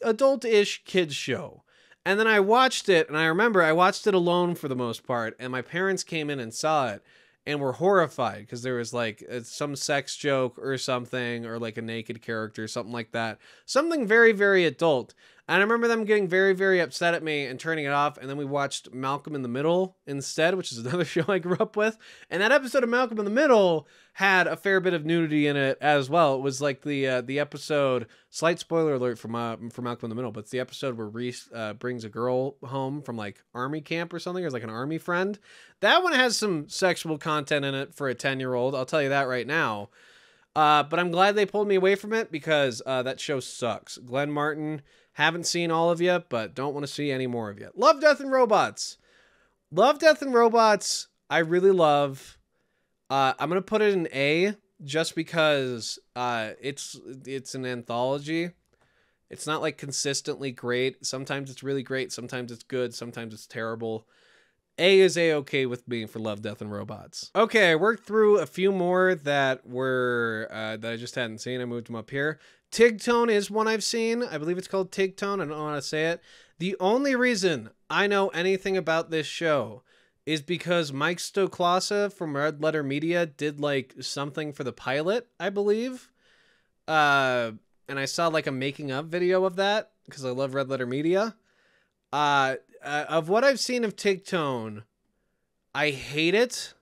S1: adult-ish kids show. And then I watched it, and I remember I watched it alone for the most part. And my parents came in and saw it and were horrified because there was like some sex joke or something, or like a naked character, something like that. Something very, very adult. And I remember them getting very, very upset at me and turning it off. And then we watched Malcolm in the Middle instead, which is another show I grew up with. And that episode of Malcolm in the Middle had a fair bit of nudity in it as well. It was like the episode, slight spoiler alert for Malcolm in the Middle, but it's the episode where Reese brings a girl home from like army camp or something, or like an army friend. That one has some sexual content in it for a 10-year-old. I'll tell you that right now. But I'm glad they pulled me away from it because that show sucks. Glenn Martin, haven't seen all of you, but don't want to see any more of you. Love, Death, and Robots. Love, Death, and Robots, I really love. I'm going to put it in A just because it's an anthology. It's not like consistently great. Sometimes it's really great. Sometimes it's good. Sometimes it's terrible. A is A-okay with me for Love, Death, and Robots. Okay, I worked through a few more that were that I just hadn't seen. I moved them up here. Tigtone is one I've seen. I believe it's called Tigtone. I don't know how to say it. The only reason I know anything about this show is because Mike Stoklasa from Red Letter Media did like something for the pilot, I believe. and I saw like a making of video of that because I love Red Letter Media. Of what I've seen of Tigtone, I hate it,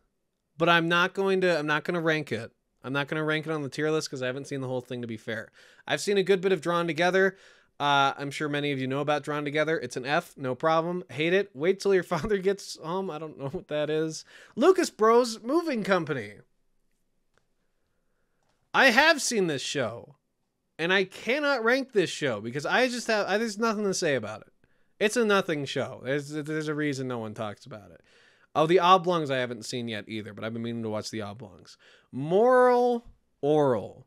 S1: but I'm not going to rank it. I'm not going to rank it on the tier list because I haven't seen the whole thing, to be fair. I've seen a good bit of Drawn Together. I'm sure many of you know about Drawn Together. It's an F, no problem. Hate it. Wait till your father gets home. I don't know what that is. Lucas Bros Moving Company. I have seen this show, and I cannot rank this show because there's nothing to say about it. It's a nothing show. There's a reason no one talks about it. Oh, The Oblongs I haven't seen yet either, but I've been meaning to watch The Oblongs. Moral Oral.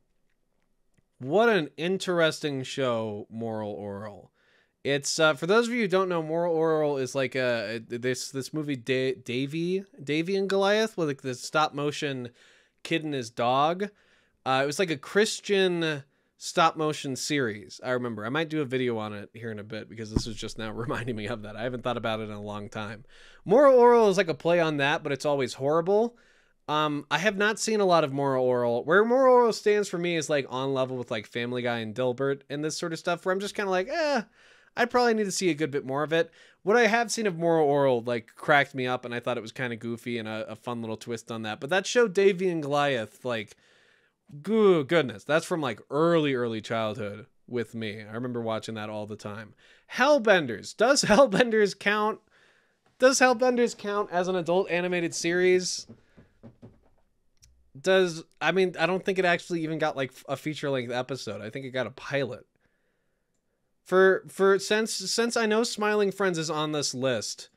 S1: What an interesting show, Moral Oral. It's for those of you who don't know, Moral Oral is like this movie Davy and Goliath with like the stop motion kid and his dog. It was like a Christian stop motion series. I remember. I might do a video on it here in a bit because this is just now reminding me of that. I haven't thought about it in a long time. Moral Oral is like a play on that, but it's always horrible. I have not seen a lot of Moral Oral. Where Moral Oral stands for me is like on level with like Family Guy and Dilbert and this sort of stuff, where I'm just kind of like, I probably need to see a good bit more of it. What I have seen of Moral Oral like cracked me up, and I thought it was kind of goofy and a fun little twist on that. But that show Davy and Goliath, like, goodness, that's from like early childhood with me. I remember watching that all the time. Hellbenders. Does Hellbenders count? Does Hellbenders count as an adult animated series? I don't think it actually even got like a feature-length episode. I think it got a pilot. Since I know Smiling Friends is on this list,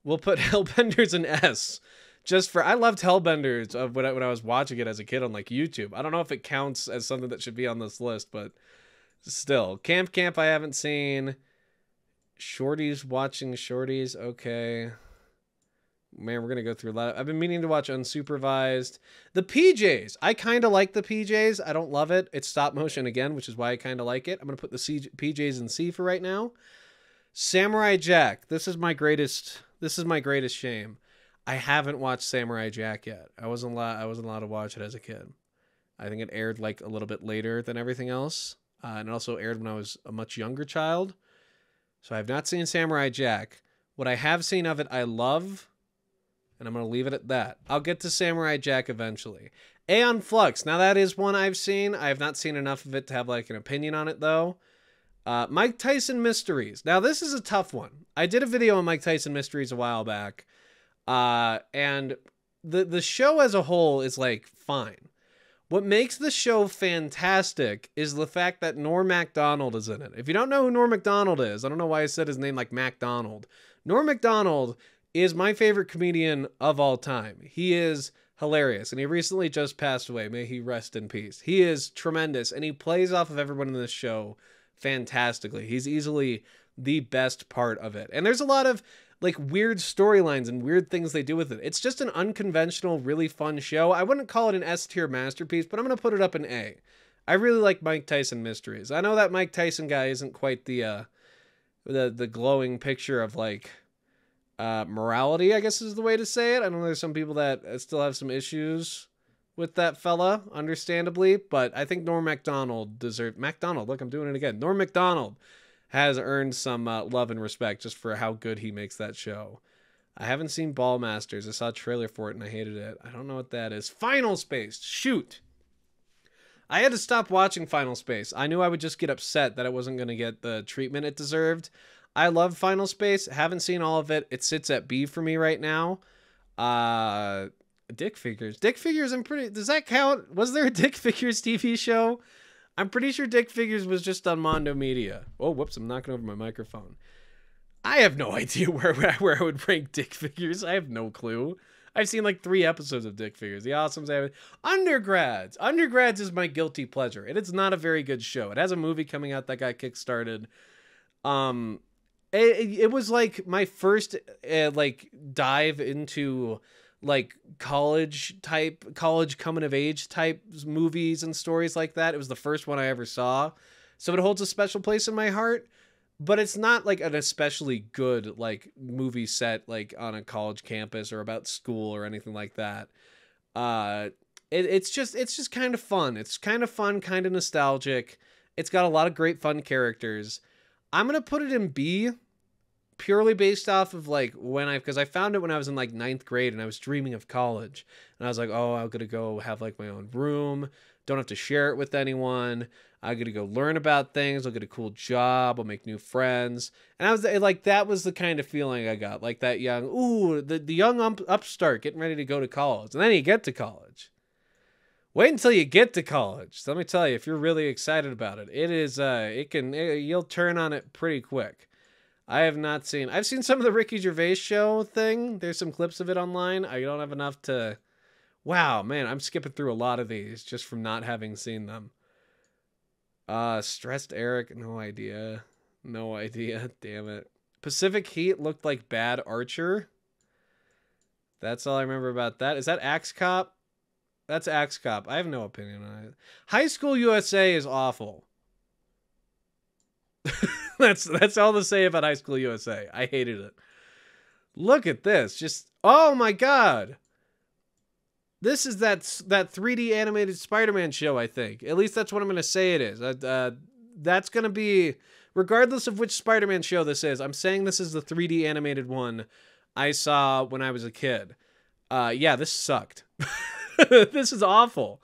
S1: we'll put Hellbenders in S. I loved Hellbenders when I was watching it as a kid on like YouTube. I don't know if it counts as something that should be on this list, but still. Camp I haven't seen. Shorties watching Shorties. Okay. Man, we're going to go through a lot. I've been meaning to watch Unsupervised. The PJs. I kind of like the PJs. I don't love it. It's stop motion again, which is why I kind of like it. I'm going to put the PJs in C for right now. Samurai Jack. This is my greatest shame. I haven't watched Samurai Jack yet. I wasn't allowed to watch it as a kid. I think it aired like a little bit later than everything else. And it also aired when I was a much younger child. So I have not seen Samurai Jack. What I have seen of it, I love. And I'm going to leave it at that. I'll get to Samurai Jack eventually. Aeon Flux. Now that is one I've seen. I have not seen enough of it to have like an opinion on it though. Mike Tyson Mysteries. Now this is a tough one. I did a video on Mike Tyson Mysteries a while back. And the show as a whole is like fine. What makes the show fantastic is the fact that Norm Macdonald is in it. If you don't know who Norm Macdonald is, I don't know why I said his name like Macdonald. Norm Macdonald is my favorite comedian of all time. He is hilarious, and he recently just passed away. May he rest in peace. He is tremendous, and he plays off of everyone in this show fantastically. He's easily the best part of it. And there's a lot of like weird storylines and weird things they do with it. It's just an unconventional, really fun show. I wouldn't call it an S tier masterpiece, but I'm going to put it up in A. I really like Mike Tyson Mysteries. I know that Mike Tyson guy isn't quite the glowing picture of like morality, I guess is the way to say it. I know there's some people that still have some issues with that fella, understandably, but I think Norm Macdonald look, I'm doing it again. Norm Macdonald has earned some love and respect just for how good he makes that show. I haven't seen Ballmasters. I saw a trailer for it and I hated it. I don't know what that is. Final Space. Shoot. I had to stop watching Final Space. I knew I would just get upset that it wasn't going to get the treatment it deserved. I love Final Space. Haven't seen all of it. It sits at B for me right now. Dick Figures. Dick Figures, does that count? Was there a Dick Figures TV show? I'm pretty sure Dick Figures was just on Mondo Media. Oh, whoops, I'm knocking over my microphone. I have no idea where I would rank Dick Figures. I have no clue. I've seen like 3 episodes of Dick Figures. The Awesomes. Undergrads. Undergrads is my guilty pleasure. And it's not a very good show. It has a movie coming out that got kickstarted. It was like my first like dive into like college coming of age type movies and stories like that. It was the first one I ever saw. So it holds a special place in my heart, but it's not like an especially good like movie set like on a college campus or about school or anything like that. It's just kind of fun. It's kind of fun, kind of nostalgic. It's got a lot of great fun characters. I'm going to put it in B, purely based off of like because I found it when I was in like 9th grade and I was dreaming of college. And I was like, oh, I'm going to go have like my own room. Don't have to share it with anyone. I'm going to go learn about things. I'll get a cool job. I'll make new friends. And I was like, that was the kind of feeling I got. Like that young, the young upstart getting ready to go to college. And then you get to college. Wait until you get to college. So let me tell you, if you're really excited about it, you'll turn on it pretty quick. I've seen some of the Ricky Gervais show thing. There's some clips of it online. I don't have enough to, wow, man, I'm skipping through a lot of these just from not having seen them. Stressed Eric, no idea. Damn it. Pacific Heat looked like bad Archer. That's all I remember about that. Is that Axe Cop? That's Axe Cop. I have no opinion on it. High School USA is awful. That's all to say about High School USA. I hated it. Look at this. Just, oh my god. This is that 3D animated Spider-Man show, I think. At least that's what I'm going to say it is. That's going to be, regardless of which Spider-Man show this is, I'm saying this is the 3D animated one I saw when I was a kid. Yeah, this sucked. This is awful.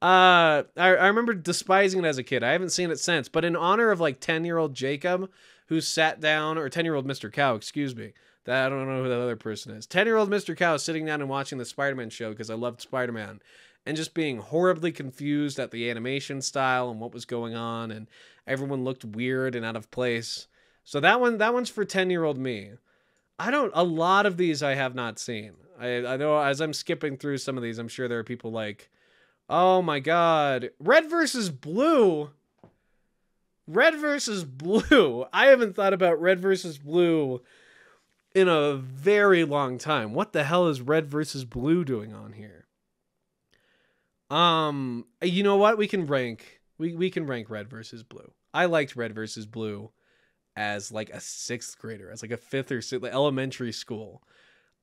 S1: I remember despising it as a kid. I haven't seen it since. But in honor of like 10-year-old Jacob, who sat down, or 10-year-old Mr. Cow, excuse me. I don't know who that other person is. 10-year-old Mr. Cow sitting down and watching the Spider-Man show because I loved Spider-Man. And just being horribly confused at the animation style and what was going on. And everyone looked weird and out of place. So that one's for 10-year-old me. A lot of these I have not seen. I know as I'm skipping through some of these, I'm sure there are people like, oh my god, Red versus Blue. Red versus Blue. I haven't thought about Red versus Blue in a very long time. What the hell is Red versus Blue doing on here? You know what? We can rank Red versus Blue. I liked Red versus Blue as like a 6th grader, as like a 5th or 6th, like elementary school.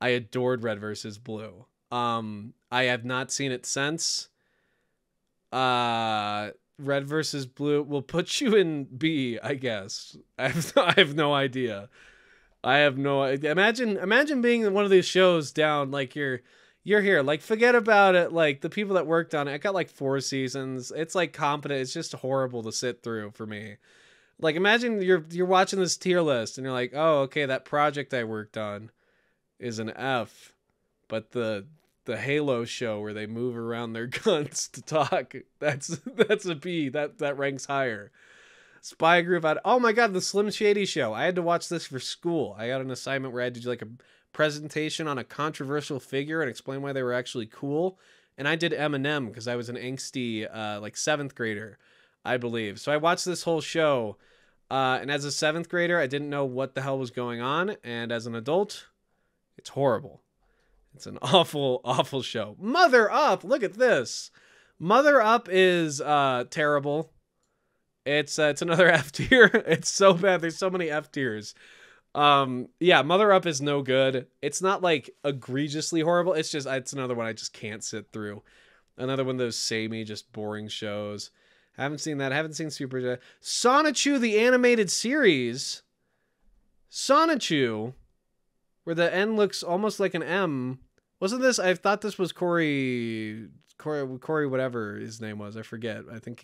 S1: I adored Red versus Blue. I have not seen it since. Red versus Blue will put you in B, I guess. I have no idea. Imagine being in one of these shows down, like you're here, like forget about it. Like the people that worked on it got like 4 seasons. It's like competent. It's just horrible to sit through for me. Like imagine you're watching this tier list and you're like, oh, okay, that project I worked on is an F, but the Halo show where they move around their guns to talk, that's a B. That ranks higher. Spy Group out. Oh my god, the Slim Shady show. I had to watch this for school. I got an assignment where I had to do like a presentation on a controversial figure and explain why they were actually cool. And I did Eminem because I was an angsty like 7th grader, I believe. So I watched this whole show. And as a 7th grader, I didn't know what the hell was going on. And as an adult, it's horrible. It's an awful, awful show. Mother Up. Look at this. Mother Up is terrible. It's another F tier. It's so bad. There's so many F tiers. Yeah, Mother Up is no good. It's not like egregiously horrible. It's another one I just can't sit through. Another one of those samey, just boring shows. Haven't seen that. Haven't seen Super Sonichu, the animated series. Sonichu, where the N looks almost like an M. Wasn't this? I thought this was Corey, whatever his name was. I forget. I think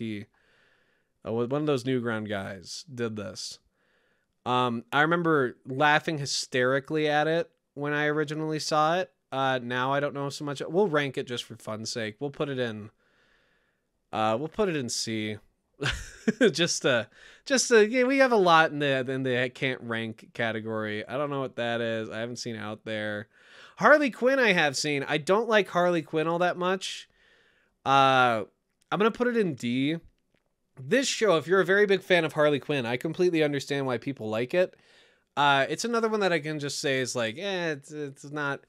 S1: one of those Newground guys did this. I remember laughing hysterically at it when I originally saw it. Now I don't know so much. We'll rank it just for fun's sake. We'll put it in C. Yeah, we have a lot in the can't rank category. I don't know what that is. I haven't seen Out There. Harley Quinn I have seen. I don't like Harley Quinn all that much. I'm going to put it in D. This show, if you're a very big fan of Harley Quinn, I completely understand why people like it. It's another one that I can just say is like, it's not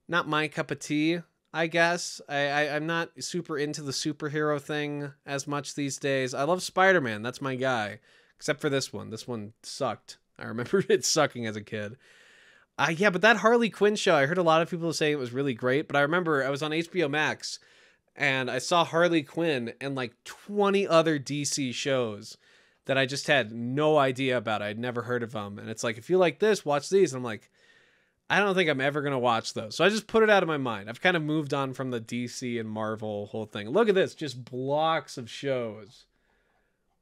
S1: my cup of tea, I guess. I'm not super into the superhero thing as much these days. I love Spider-Man. That's my guy. Except for this one. This one sucked. I remember it sucking as a kid. Yeah, but that Harley Quinn show, I heard a lot of people saying it was really great, but I remember I was on HBO Max and I saw Harley Quinn and like 20 other DC shows. that I just had no idea about. I'd never heard of them. And it's like, if you like this, watch these. And I'm like, I don't think I'm ever going to watch those. So I just put it out of my mind. I've kind of moved on from the DC and Marvel whole thing. Look at this, just blocks of shows.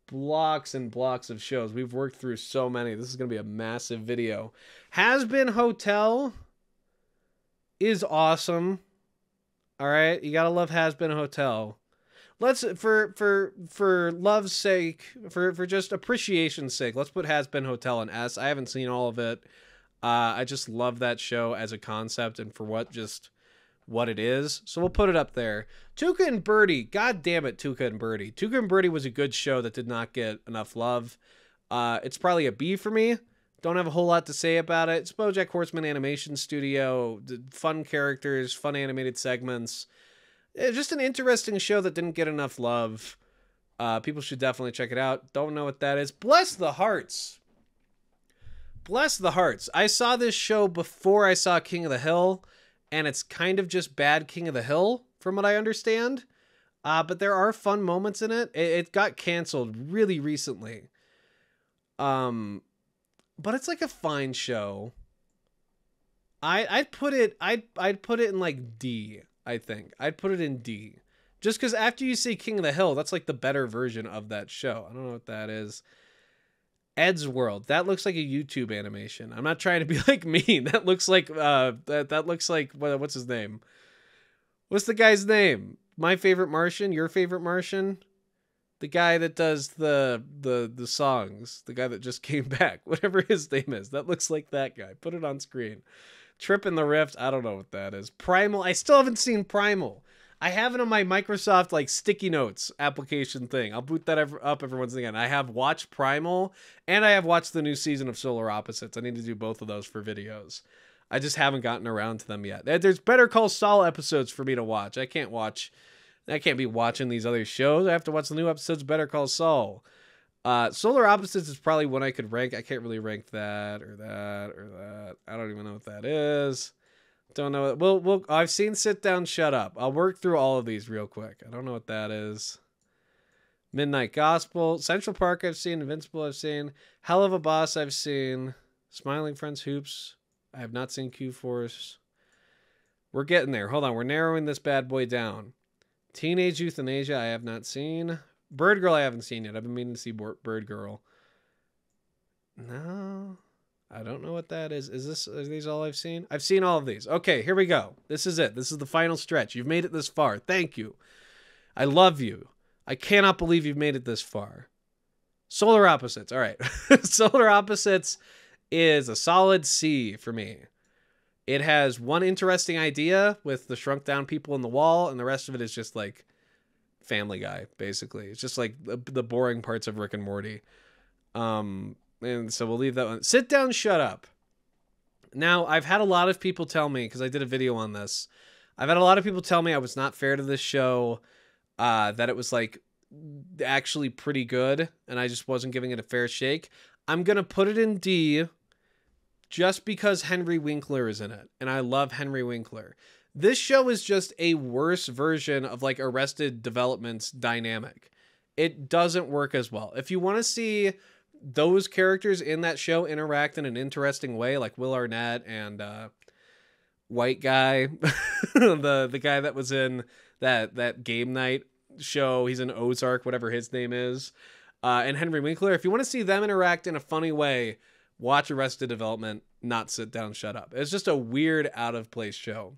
S1: Blocks and blocks of shows. We've worked through so many. This is going to be a massive video. Has Been Hotel is awesome. All right, you got to love Has Been Hotel. Let's, for love's sake, for just appreciation's sake, let's put Has Been Hotel in S. I haven't seen all of it. I just love that show as a concept and for what it is. So we'll put it up there. Tuca and Birdie. God damn it, Tuca and Birdie. Tuca and Birdie was a good show that did not get enough love. It's probably a B for me. Don't have a whole lot to say about it. It's BoJack Horseman Animation Studio. Fun characters, fun animated segments. Just an interesting show that didn't get enough love. People should definitely check it out. Don't know what that is. Bless the Hearts. Bless the Hearts. I saw this show before I saw King of the Hill, and it's kind of just bad King of the Hill, from what I understand. But there are fun moments in it. It got canceled really recently. But it's like a fine show. I'd put it in like D, I think. I'd put it in D. Just because after you see King of the Hill, that's like the better version of that show. I don't know what that is. Ed's World. That looks like a YouTube animation. I'm not trying to be like mean. That looks like that looks like what's his name? What's the guy's name? My Favorite Martian? Your Favorite Martian? The guy that does the songs. The guy that just came back. Whatever his name is. That looks like that guy. Put it on screen. Trip in the Rift. I don't know what that is. Primal. I still haven't seen Primal. I have it on my Microsoft like sticky notes application thing. I'll boot that up every once again. I have watched Primal and I have watched the new season of Solar Opposites. I need to do both of those for videos. I just haven't gotten around to them yet. There's Better Call Saul episodes for me to watch. I can't be watching these other shows. I have to watch the new episodes of Better Call Saul. Solar Opposites is probably one I could rank. I can't really rank that or that or that. I don't even know what that is. Don't know. We'll I've seen Sit Down, Shut Up. I'll work through all of these real quick. I don't know what that is. Midnight Gospel. Central Park I've seen. Invincible I've seen. Hell of a Boss I've seen. Smiling Friends Hoops. I have not seen Q-Force. We're getting there. Hold on. We're narrowing this bad boy down. Teenage Euthanasia I have not seen. Bird Girl I haven't seen yet. I've been meaning to see Bird Girl. No. I don't know what that is. Are these all I've seen? I've seen all of these. Okay, here we go. This is it. This is the final stretch. You've made it this far. Thank you. I love you. I cannot believe you've made it this far. Solar Opposites. All right. Solar Opposites is a solid C for me. It has one interesting idea with the shrunk down people in the wall, and the rest of it is just like Family Guy, basically. It's just like the boring parts of Rick and Morty. And so we'll leave that one. Sit Down, Shut Up. Now, I've had a lot of people tell me, because I did a video on this, I've had a lot of people tell me I was not fair to this show, that it was like actually pretty good, and I just wasn't giving it a fair shake. I'm going to put it in D just because Henry Winkler is in it, and I love Henry Winkler. This show is just a worse version of like Arrested Development's dynamic. It doesn't work as well. If you want to see those characters in that show interact in an interesting way, like Will Arnett and white guy, the guy that was in that game night show, he's in Ozark, whatever his name is, and Henry Winkler. If you want to see them interact in a funny way, watch Arrested Development, not Sit Down, Shut Up. It's just a weird, out of place show.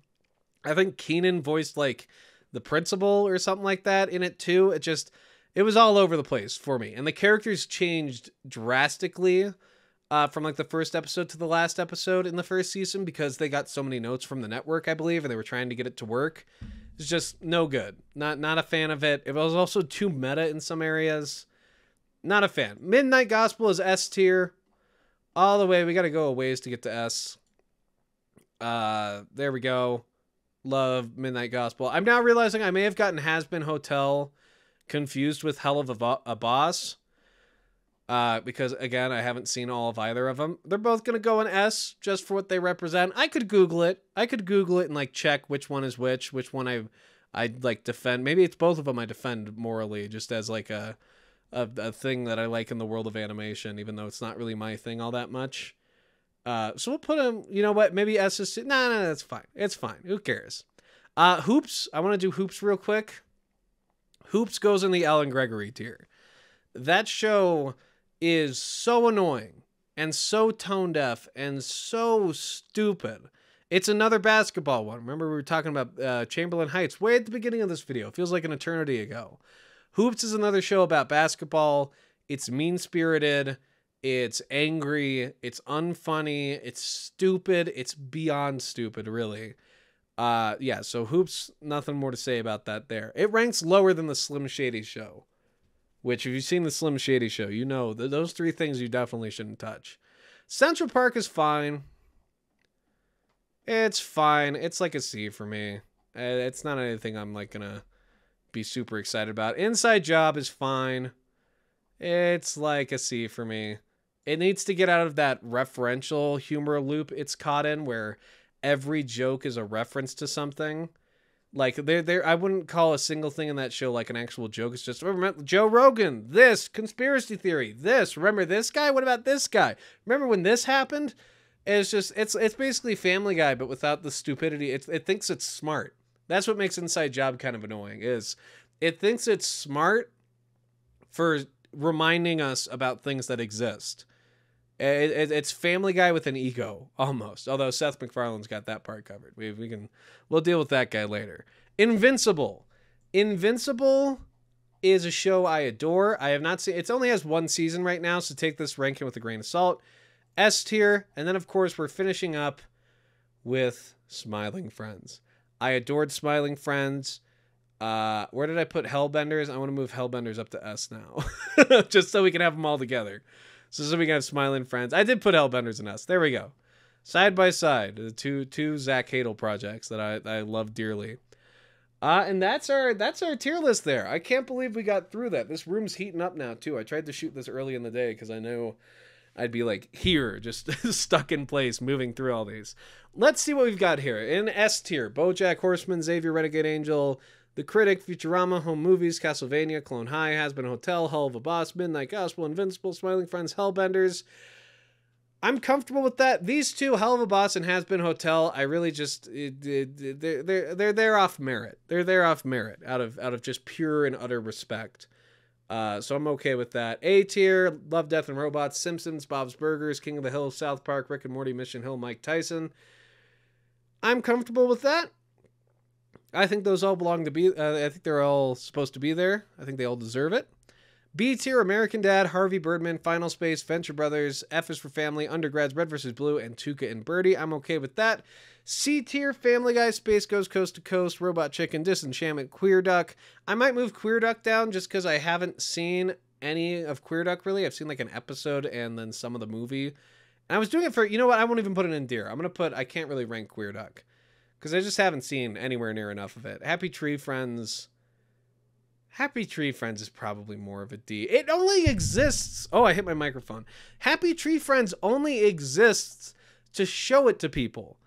S1: I think Keenan voiced like the principal or something like that in it too. It was all over the place for me. And the characters changed drastically from like the first episode to the last episode in the first season because they got so many notes from the network, I believe, and they were trying to get it to work. It's just no good. Not a fan of it. It was also too meta in some areas. Not a fan. Midnight Gospel is S tier. All the way. We got to go a ways to get to S. There we go. Love Midnight Gospel. I'm now realizing I may have gotten Has Been Hotel confused with Hell of a Boss, because again I haven't seen all of either of them. They're both gonna go in S just for what they represent. I could Google it and like check which one is which one I like defend. Maybe it's both of them I defend morally, just as like a a thing that I like in the world of animation, even though it's not really my thing all that much. So we'll put him, you know what, maybe S is... No, that's fine. It's fine. Who cares? Hoops. I want to do Hoops real quick. Hoops goes in the Alan Gregory tier. That show is so annoying and so tone deaf and so stupid. It's another basketball one. Remember we were talking about Chamberlain Heights way at the beginning of this video. It feels like an eternity ago. Hoops is another show about basketball. It's mean-spirited. It's angry. It's unfunny. It's stupid. It's beyond stupid, really. Yeah, so Hoops, nothing more to say about that there. It ranks lower than the Slim Shady show, which if you've seen the Slim Shady show, you know those three things you definitely shouldn't touch. Central Park is fine. It's fine. It's like a C for me. It's not anything I'm like gonna be super excited about. Inside Job is fine. It's like a C for me. It needs to get out of that referential humor loop it's caught in where every joke is a reference to something. Like I wouldn't call a single thing in that show like an actual joke. It's just, remember Joe Rogan, this conspiracy theory, this, remember this guy? What about this guy? Remember when this happened? It's just, it's basically Family Guy, but without the stupidity. It thinks it's smart. That's what makes Inside Job kind of annoying, is it thinks it's smart for reminding us about things that exist. It's Family Guy with an ego, almost. Although Seth MacFarlane's got that part covered. We'll deal with that guy later. Invincible. Invincible is a show I adore. I have not seen. It only has one season right now, so take this ranking with a grain of salt. S tier, and then of course we're finishing up with Smiling Friends. I adored Smiling Friends. Where did I put Hellbenders? I want to move Hellbenders up to S now, just so we can have them all together. So we can have Smiling Friends. I did put Hellbenders in S. There we go. Side by side, the two Zach Hadel projects that I love dearly. And that's our tier list there. I can't believe we got through that. This room's heating up now too. I tried to shoot this early in the day because I know I'd be like here, just stuck in place, moving through all these. Let's see what we've got here. In S tier, BoJack Horseman, Xavier Renegade Angel, The Critic, Futurama, Home Movies, Castlevania, Clone High, Has Been Hotel, Hell of a Boss, Midnight Gospel, Invincible, Smiling Friends, Hellbenders. I'm comfortable with that. These two, Hell of a Boss and Has Been Hotel, I really just they're there off merit. They're there off merit out of just pure and utter respect. So I'm okay with that. A tier, Love, Death, and Robots, Simpsons, Bob's Burgers, King of the Hill, South Park, Rick and Morty, Mission Hill, Mike Tyson. I'm comfortable with that. I think those all belong to be, I think they're all supposed to be there. I think they all deserve it. B tier, American Dad, Harvey Birdman, Final Space, Venture Brothers, F is for Family, Undergrads, Red vs. Blue, and Tuca and Birdie. I'm okay with that. C tier, Family Guy, Space Ghost, Coast to Coast, Robot Chicken, Disenchantment, Queer Duck. I might move Queer Duck down just because I haven't seen any of Queer Duck, really. I've seen like an episode and then some of the movie. And I was doing it for, you know what, I won't even put it in tier. I'm going to put, I can't really rank Queer Duck because I just haven't seen anywhere near enough of it. Happy Tree Friends is probably more of a D. It only exists. Oh, I hit my microphone. Happy Tree Friends only exists to show it to people.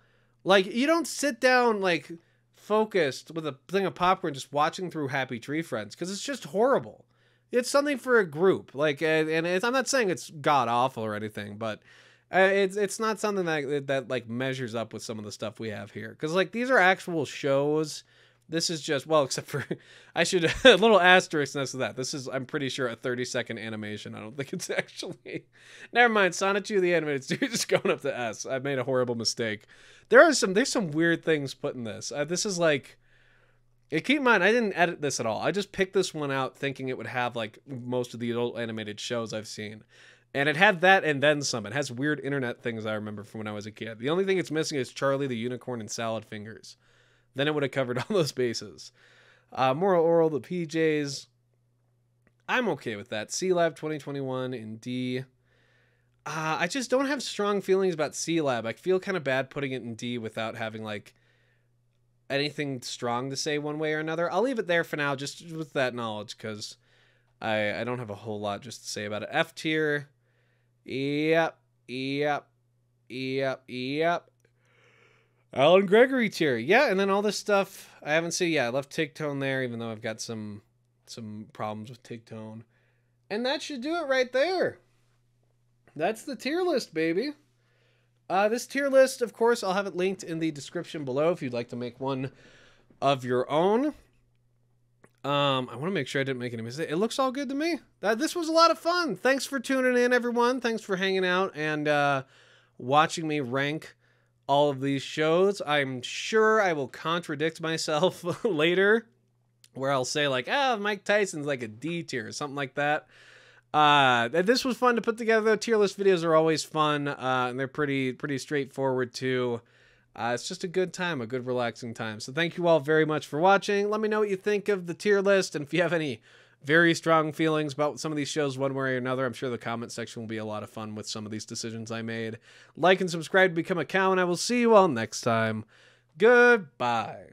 S1: Like, you don't sit down, like, focused with a thing of popcorn just watching through Happy Tree Friends, because it's just horrible. It's something for a group. Like, and I'm not saying it's god-awful or anything, but it's not something that, like, measures up with some of the stuff we have here. Because, like, these are actual shows. This is just, well, except for, a little asterisk next to that. This is, I'm pretty sure, a 30-second animation. I don't think it's actually, never mind. Sonic 2 the Animated Series is going up to S. I made a horrible mistake. There's some weird things put in this. This is like, keep in mind, I didn't edit this at all. I just picked this one out thinking it would have, like, most of the old animated shows I've seen. And it had that and then some. It has weird internet things I remember from when I was a kid. The only thing it's missing is Charlie the Unicorn and Salad Fingers. Then it would have covered all those bases. Moral Oral, the PJs. I'm okay with that. C-Lab 2021 in D. I just don't have strong feelings about C-Lab. I feel kind of bad putting it in D without having, like, anything strong to say one way or another. I'll leave it there for now, just with that knowledge, because I don't have a whole lot just to say about it. F tier. Yep. Alan Gregory tier. Yeah, and then all this stuff I haven't seen. Yeah, I left Tig Tone there, even though I've got some problems with Tig Tone. And that should do it right there. That's the tier list, baby. This tier list, of course, I'll have it linked in the description below if you'd like to make one of your own. I want to make sure I didn't make any mistakes. It looks all good to me. This was a lot of fun. Thanks for tuning in, everyone. Thanks for hanging out and watching me rank all of these shows. I'm sure I will contradict myself later, where I'll say like, Mike Tyson's like a D tier or something like that. This was fun to put together. Tier list videos are always fun, and they're pretty straightforward too. It's just a good time, a good relaxing time. So thank you all very much for watching. Let me know what you think of the tier list, and if you have any very strong feelings about some of these shows one way or another, I'm sure the comment section will be a lot of fun with some of these decisions I made. Like and subscribe to become a cow, and I will see you all next time. Goodbye.